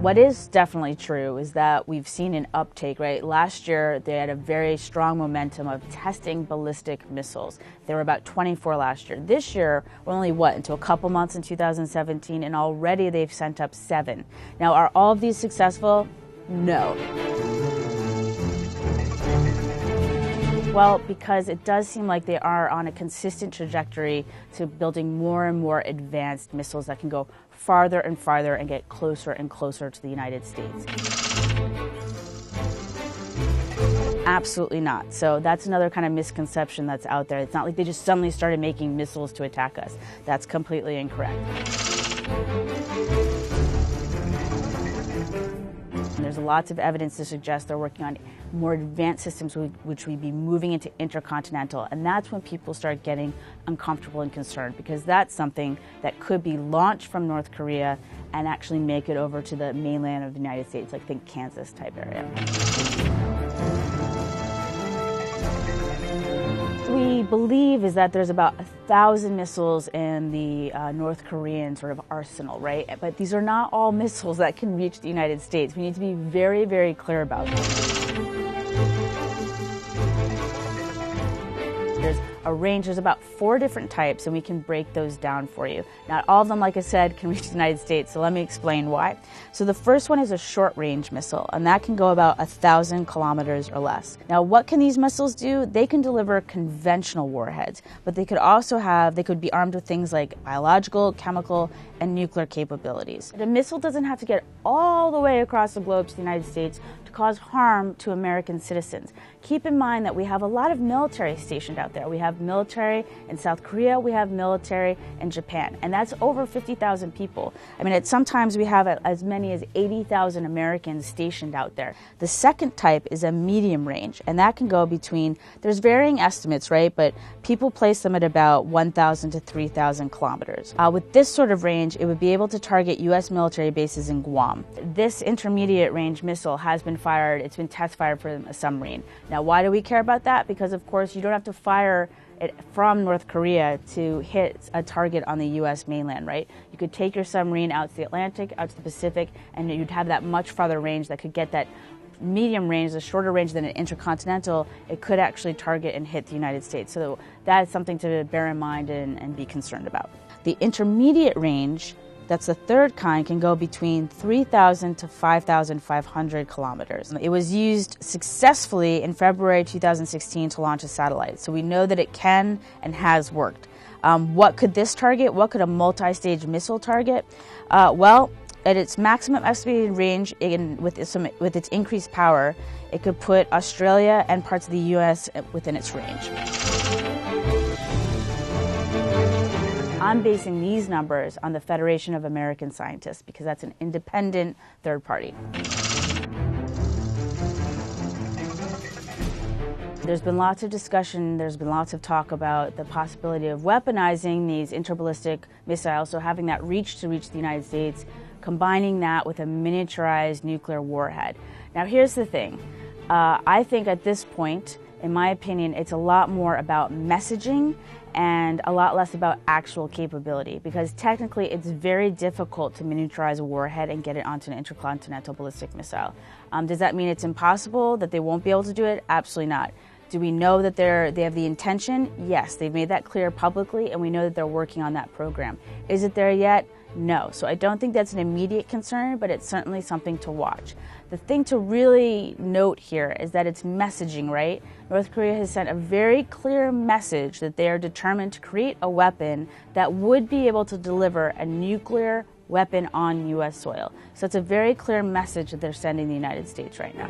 What is definitely true is that we've seen an uptake, right? Last year, they had a very strong momentum of testing ballistic missiles. There were about 24 last year. This year, we're only, into a couple months in 2017, and already they've sent up 7. Now, are all of these successful? No. Well, because it does seem like they are on a consistent trajectory to building more and more advanced missiles that can go farther and farther and get closer and closer to the United States. Absolutely not. So that's another kind of misconception that's out there. It's not like they just suddenly started making missiles to attack us. That's completely incorrect. And there's lots of evidence to suggest they're working on more advanced systems which we'd be moving into intercontinental. And that's when people start getting uncomfortable and concerned, because that's something that could be launched from North Korea and actually make it over to the mainland of the United States, like think Kansas type area. We believe is that there's about 1,000 missiles in the North Korean sort of arsenal, right? But these are not all missiles that can reach the United States. We need to be very, very clear about this. There's a range, there's about 4 different types, and we can break those down for you. Not all of them, like I said, can reach the United States, so let me explain why. So the first one is a short-range missile, and that can go about 1,000 kilometers or less. Now, what can these missiles do? They can deliver conventional warheads, but they could be armed with things like biological, chemical, and nuclear capabilities. The missile doesn't have to get all the way across the globe to the United States to cause harm to American citizens. Keep in mind that we have a lot of military stationed out there. We have military in South Korea, we have military in Japan, and that's over 50,000 people. I mean, sometimes we have as many as 80,000 Americans stationed out there. The second type is a medium range, and that can go between, there's varying estimates, right, but people place them at about 1,000 to 3,000 kilometers. With this sort of range, it would be able to target U.S. military bases in Guam. This intermediate range missile has been fired, it's been test fired from a submarine. Now, why do we care about that? Because, of course, you don't have to fire it from North Korea to hit a target on the U.S. mainland, right? You could take your submarine out to the Atlantic, out to the Pacific, and you'd have that much farther range that could get that medium range, the shorter range than an intercontinental. It could actually target and hit the United States. So that is something to bear in mind and be concerned about. The intermediate range, that's the third kind, can go between 3,000 to 5,500 kilometers. It was used successfully in February 2016 to launch a satellite, so we know that it can and has worked. What could this target? What could a multi-stage missile target? Well, at its maximum estimated range, with its increased power, it could put Australia and parts of the U.S. within its range. I'm basing these numbers on the Federation of American Scientists because that's an independent third party. There's been lots of discussion, there's been lots of talk about the possibility of weaponizing these interballistic missiles, so having that reach to reach the United States, combining that with a miniaturized nuclear warhead. Now, here's the thing. I think at this point, in my opinion, it's a lot more about messaging and a lot less about actual capability, because technically it's very difficult to miniaturize a warhead and get it onto an intercontinental ballistic missile. Does that mean it's impossible, that they won't be able to do it? Absolutely not. Do we know that they have the intention? Yes, they've made that clear publicly, and we know that they're working on that program. Is it there yet? No. So I don't think that's an immediate concern, but it's certainly something to watch. The thing to really note here is that it's messaging, right? North Korea has sent a very clear message that they are determined to create a weapon that would be able to deliver a nuclear weapon on U.S. soil. So it's a very clear message that they're sending the United States right now.